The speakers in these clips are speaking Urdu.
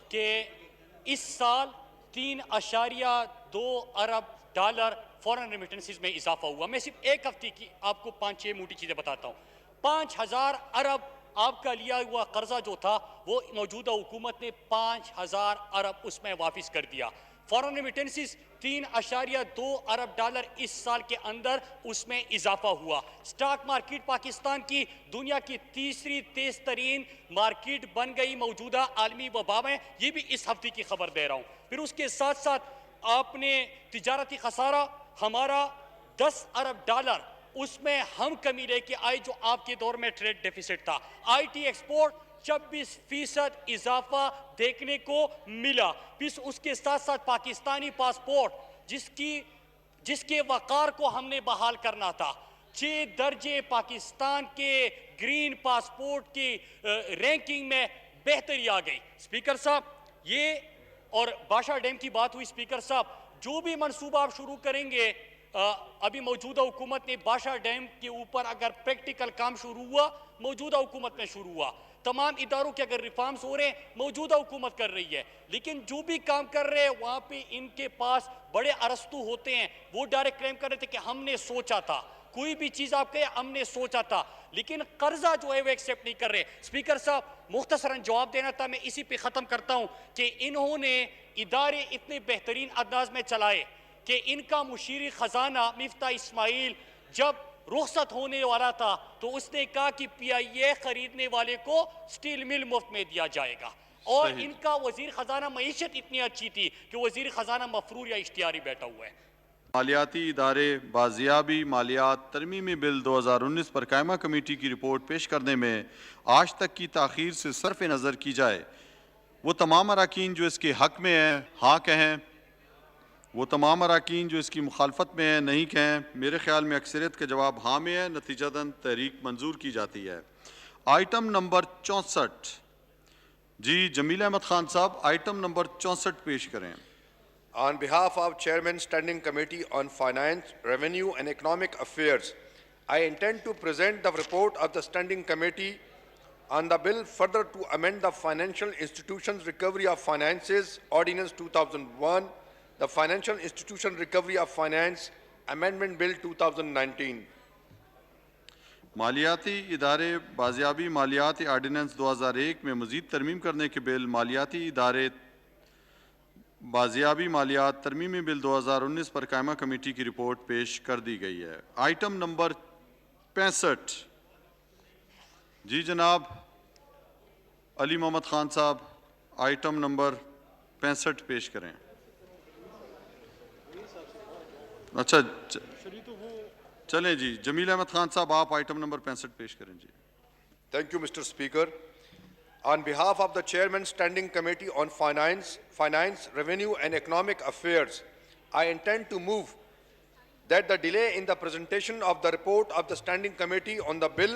کہ اس سال 3.2 ارب ڈالر فورن ریمیٹنسز میں اضافہ ہوا. میں صرف ایک ہفتے کی آپ کو 5-6 موٹی چیزیں بتاتا ہوں. 5,000 ارب آپ کا لیا ہوا قرضہ جو تھا وہ موجودہ حکومت نے 5,000 ارب اس میں واپس کر دیا. فورن ریمیٹنسز 3.2 ارب ڈالر اس سال کے اندر اس میں اضافہ ہوا. سٹاک مارکیٹ پاکستان کی دنیا کی تیسری تیز ترین مارکیٹ بن گئی موجودہ عالمی وبا میں. یہ بھی اس ہفتے کی خبر دے رہا ہوں. پھر اس کے ساتھ ساتھ آپ نے تجارتی خسارہ ہمارا 10 ارب ڈالر اس میں ہم کمی لے کے آئے جو آپ کے دور میں ٹریڈ ڈیفیسٹ تھا. آئی ٹی ایکسپورٹ 26% اضافہ دیکھنے کو ملا. پھر اس کے ساتھ ساتھ پاکستانی پاسپورٹ جس کے وقار کو ہم نے بحال کرنا تھا 6 درجے پاکستان کے گرین پاسپورٹ کی رینکنگ میں بہتری آ گئی. اسپیکر صاحب یہ اور باشا ڈیم کی بات ہوئی. اسپیکر صاحب جو بھی منصوبہ آپ شروع کریں گے ابھی موجودہ حکومت نے باشا ڈیم کے اوپر اگر پریکٹیکل کام شروع ہوا موجودہ حکومت میں شروع ہوا. تمام اداروں کے اگر ریفارمز ہو رہے ہیں موجودہ حکومت کر رہی ہے. لیکن جو بھی کام کر رہے ہیں وہاں پہ ان کے پاس بڑے ارسطو ہوتے ہیں. وہ ڈائریکٹ کلیم کر رہے تھے کہ ہم نے سوچا تھا. کوئی بھی چیز آپ کہے ہم نے سوچا تھا. لیکن قرضہ جو ہے وہ ایکسیپٹ نہیں کر رہے. اسپیکر صاحب مختصراً جواب دینا تھا. میں اسی پہ ختم کرتا ہوں کہ انہوں نے ادارے اتنے بہترین انداز میں چلائے کہ ان کا مشیر خزانہ مفتاح اسماعیل جب رخصت ہونے والا تھا تو اس نے کہا کہ پی آئی اے خریدنے والے کو سٹیل مل مفت میں دیا جائے گا. اور ان کا وزیر خزانہ معیشت اتنی اچھی تھی کہ وزیر خزانہ مفرور یا اشتہاری بیٹھا ہوا ہے. مالیاتی ادارے بازیابی مالیات ترمیمی بل 2019 پر قائمہ کمیٹی کی رپورٹ پیش کرنے میں آج تک کی تاخیر سے صرف نظر کی جائے. وہ تمام اراکین جو اس کے حق میں ہیں ہاں کہیں. وہ تمام اراکین جو اس کی مخالفت میں ہیں نہیں کہیں. میرے خیال میں اکثریت کا جواب ہاں میں ہے. نتیجتاً تحریک منظور کی جاتی ہے. Item number 64. جی جمیل احمد خان صاحب آئٹم نمبر 64 پیش کریں. On behalf of Chairman Standing Committee on Finance, Revenue and Economic Affairs, I intend to present the report of the Standing Committee on the bill further to amend the Financial Institutions Recovery of Finances Ordinance 2001, the Financial Institution Recovery of Finance Amendment Bill 2019. مالیاتی ادارے بازیابی مالیات آرڈیننس 2001 میں مزید ترمیم کرنے کے بل مالیاتی ادارے بازیابی مالیات ترمیمی بل 2019 پر قائمہ کمیٹی کی رپورٹ پیش کر دی گئی ہے. Item number 65. جی جناب علی محمد خان صاحب آئٹم نمبر 65 پیش کریں. اچھا چلیں جی جمیل احمد خان صاحب آپ آئٹم نمبر 65 پیش کریں. جی Thank you, Mr. Speaker. On behalf of the Chairman Standing Committee on Finance, Revenue and Economic Affairs, I intend to move that the delay in the presentation of the report of the Standing Committee on the bill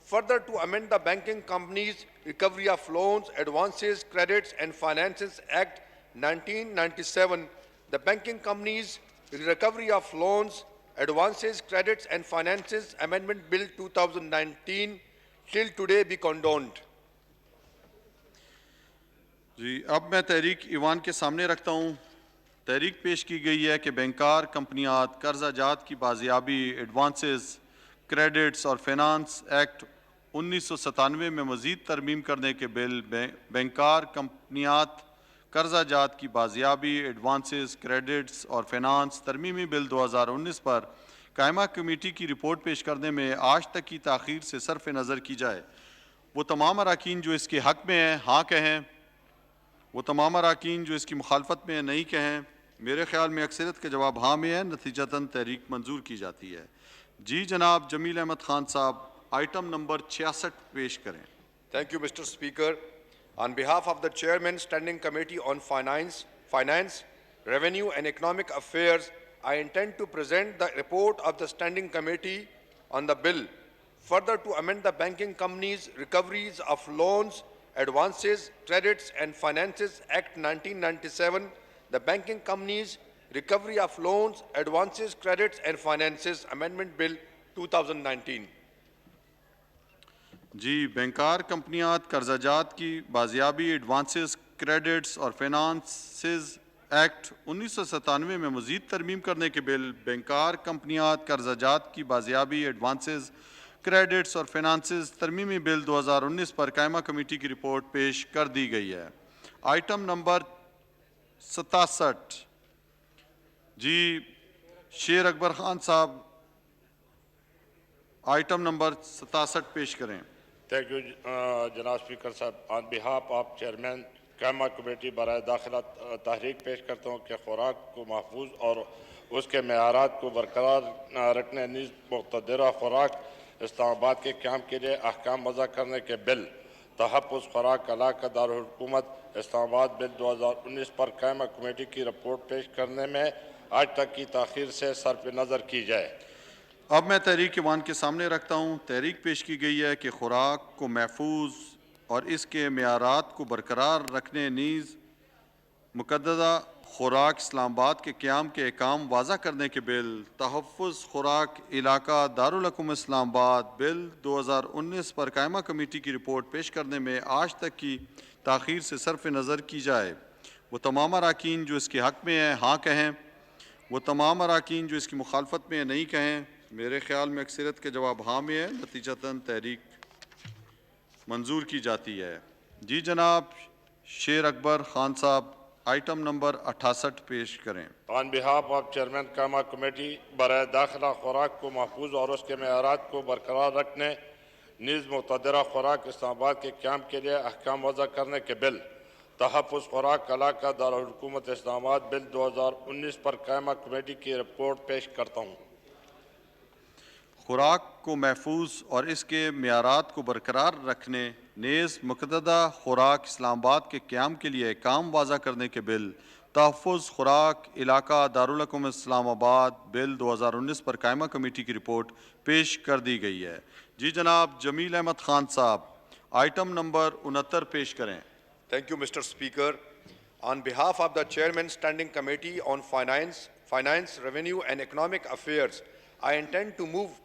further to amend the Banking Companies Recovery of Loans, Advances, Credits and Finances Act 1997, the Banking Companies Recovery of Loans, Advances, Credits and Finances Amendment Bill 2019 till today be condoned. جی اب میں تحریک ایوان کے سامنے رکھتا ہوں. تحریک پیش کی گئی ہے کہ بینکار کمپنیات قرضہ جات کی بازیابی ایڈوانسز کریڈٹس اور فینانس ایکٹ 1997 میں مزید ترمیم کرنے کے بل بینکار کمپنیات قرضہ جات کی بازیابی ایڈوانسز کریڈٹس اور فینانس ترمیمی بل 2019 پر قائمہ کمیٹی کی رپورٹ پیش کرنے میں آج تک کی تاخیر سے صرف نظر کی جائے. وہ تمام اراکین جو اس کے حق میں ہیں ہاں کہیں. وہ تمام اراکین جو اس کی مخالفت میں نہیں کہیں. میرے خیال میں اکثریت کا جواب ہاں میں ہے. نتیجتاً تحریک منظور کی جاتی ہے. جی جناب جمیل احمد خان صاحب آئٹم نمبر 66 پیش کریں. Thank you, Mr. Speaker. On behalf of the Chairman Standing Committee on Finance, Revenue and Economic Affairs, I intend to present the report of the Standing Committee on the bill further to amend the Banking Companies Recoveries of Loans, Advances, Credits and Finances Act 1997, the Banking Companies Recovery of Loans, Advances, Credits and Finances Amendment Bill 2019. جی بینکار کمپنیات قرضہ جات کی بازیابی ایڈوانسز کریڈٹس اور فینانسز ایکٹ 1997 میں مزید ترمیم کرنے کے بل بینکار کمپنیات قرضہ جات کی بازیابی ایڈوانسز کریڈٹس اور فینانسز ترمیمی بل 2019 پر قائمہ کمیٹی کی رپورٹ پیش کر دی گئی ہے۔ آئٹم نمبر 67 جی شیر اکبر خان صاحب آئٹم نمبر 67 پیش کریں۔ تھینک یو جناب اسپیکر صاحب، آن بہاف آف چیئرمین قائمہ کمیٹی برائے داخلہ تحریک پیش کرتا ہوں کہ خوراک کو محفوظ اور اس کے معیارات کو برقرار رکھنے نیز مقتدرہ خوراک اسلام آباد کے قیام کے لیے احکام وضع کرنے کے بل تحفظ خوراک علاقہ دارالحکومت اسلام آباد بل 2019 پر قائمہ کمیٹی کی رپورٹ پیش کرنے میں آج تک کی تاخیر سے صرف نظر کی جائے۔ اب میں تحریک ایوان کے سامنے رکھتا ہوں۔ تحریک پیش کی گئی ہے کہ خوراک کو محفوظ اور اس کے معیارات کو برقرار رکھنے نیز مقددہ خوراک اسلام آباد کے قیام کے احکام واضح کرنے کے بل تحفظ خوراک علاقہ دارالحکومت اسلام آباد بل 2019 پر قائمہ کمیٹی کی رپورٹ پیش کرنے میں آج تک کی تاخیر سے صرف نظر کی جائے۔ وہ تمام اراکین جو اس کے حق میں ہیں ہاں کہیں، وہ تمام اراکین جو اس کی مخالفت میں ہیں نہیں کہیں۔ میرے خیال میں اکثریت کے جواب ہاں میں ہے، نتیجتاً تحریک منظور کی جاتی ہے۔ جی جناب شیر اکبر خان صاحب آئٹم نمبر 68 پیش کریں۔ آن بہاف آف چیئرمین قائمہ کمیٹی برائے داخلہ خوراک کو محفوظ اور اس کے معیارات کو برقرار رکھنے نیز مقتدرہ خوراک اسلام آباد کے قیام کے لیے احکام وضع کرنے کے بل تحفظ خوراک علاقہ دارالحکومت اسلام آباد بل 2019 پر قائمہ کمیٹی کی رپورٹ پیش کرتا ہوں۔ خوراک کو محفوظ اور اس کے معیارات کو برقرار رکھنے نیز مقتدہ خوراک اسلام آباد کے قیام کے لیے احکام واضح کرنے کے بل تحفظ خوراک علاقہ دارالحکومت اسلام آباد بل 2019 پر قائمہ کمیٹی کی رپورٹ پیش کر دی گئی ہے۔ جی جناب جمیل احمد خان صاحب آئٹم نمبر 69 پیش کریں۔ Thank you, Mr. Speaker. On behalf of the Chairman Standing Committee on Finance, Revenue and Economic Affairs, I intend to move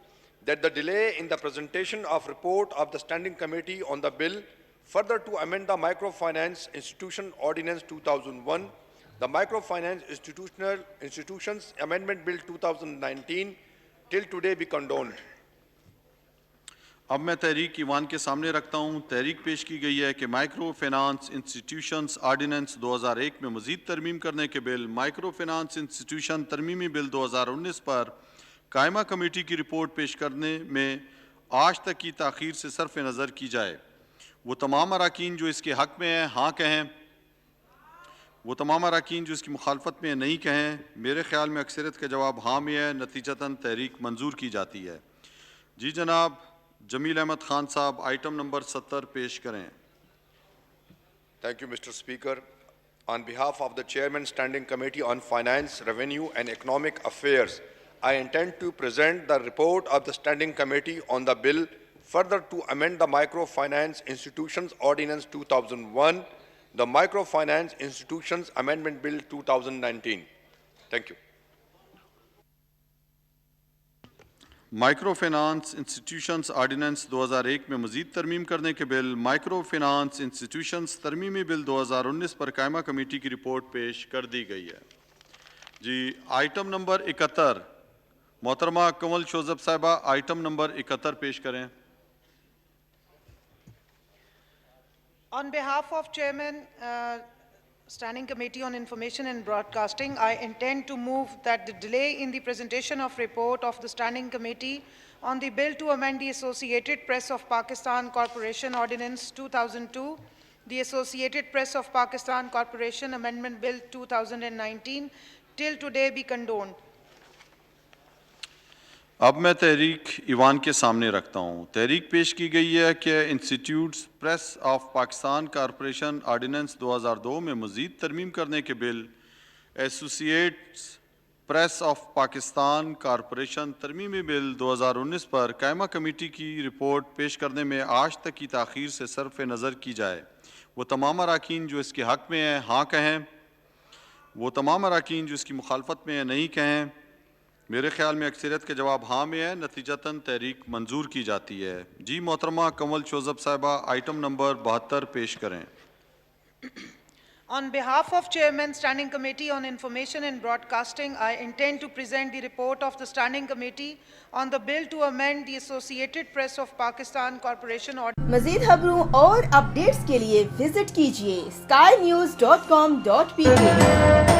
that the delay in the presentation of report of the Standing Committee on the bill further to amend the Microfinance Institution Ordinance 2001, the Microfinance Institutions Amendment Bill 2019 till today be condoned. اب میں تحریک ایوان کے سامنے رکھتا ہوں۔ تحریک پیش کی گئی ہے کہ مائکرو فنانس انسٹیٹیوشنز آرڈیننس 2001 میں مزید ترمیم کرنے کے بل مائکرو فنانس انسٹیٹیوشن ترمیمی بل 2019 پر قائمہ کمیٹی کی رپورٹ پیش کرنے میں آج تک کی تاخیر سے صرف نظر کی جائے۔ وہ تمام اراکین جو اس کے حق میں ہیں ہاں کہیں، وہ تمام اراکین جو اس کی مخالفت میں نہیں کہیں۔ میرے خیال میں اکثریت کا جواب ہاں میں ہے، نتیجتاً تحریک منظور کی جاتی ہے۔ جی جناب جمیل احمد خان صاحب آئٹم نمبر 70 پیش کریں۔ Thank you, Mr. Speaker. On behalf of the Chairman Standing Committee on Finance, Revenue and Economic Affairs, I intend to present the report of the Standing Committee on the bill further to amend the Microfinance Institutions Ordinance 2001, the Microfinance Institutions Amendment Bill 2019. Thank you. Micro finance institutions ordinance 2001 میں مزید ترمیم کرنے کے بل مائکرو فنانس انسٹیٹیوشنز ترمیمی بل 2019 پر قائمہ کمیٹی کی رپورٹ پیش کر دی گئی ہے۔ جی آئٹم نمبر 71 محترمہ کنول شوزب صاحبہ آئٹم نمبر 71 پیش کریں۔ On behalf of Chairman, Standing Committee on Information and Broadcasting, I intend to move that the delay in the presentation of report of the Standing Committee on the bill to amend the Associated Press of Pakistan Corporation Ordinance 2002, the Associated Press of Pakistan Corporation Amendment Bill 2019, till today be condoned. اب میں تحریک ایوان کے سامنے رکھتا ہوں۔ تحریک پیش کی گئی ہے کہ institutes press of Pakistan corporation ordinance 2002 میں مزید ترمیم کرنے کے bill associates press of Pakistan corporation ترمیمی بل 2019 پر قائمہ کمیٹی کی رپورٹ پیش کرنے میں آج تک کی تاخیر سے صرف نظر کی جائے۔ وہ تمام اراکین جو اس کے حق میں ہیں ہاں کہیں، وہ تمام اراکین جو اس کی مخالفت میں ہیں نہیں کہیں۔ میرے خیال میں اکثریت کے جواب ہاں میں ہے، نتیجتاً تحریک منظور کی جاتی ہے۔ جی محترمہ کنول شوزب صاحبہ آئٹم نمبر 72 پیش کریں۔ On behalf of Chairman Standing Committee on Information and Broadcasting, I intend to present the report of the Standing Committee on the bill to amend the Associated Press of Pakistan Corporation Order. مزید خبروں اور اپڈیٹس کے لیے وزٹ کیجیے skynews.com.pk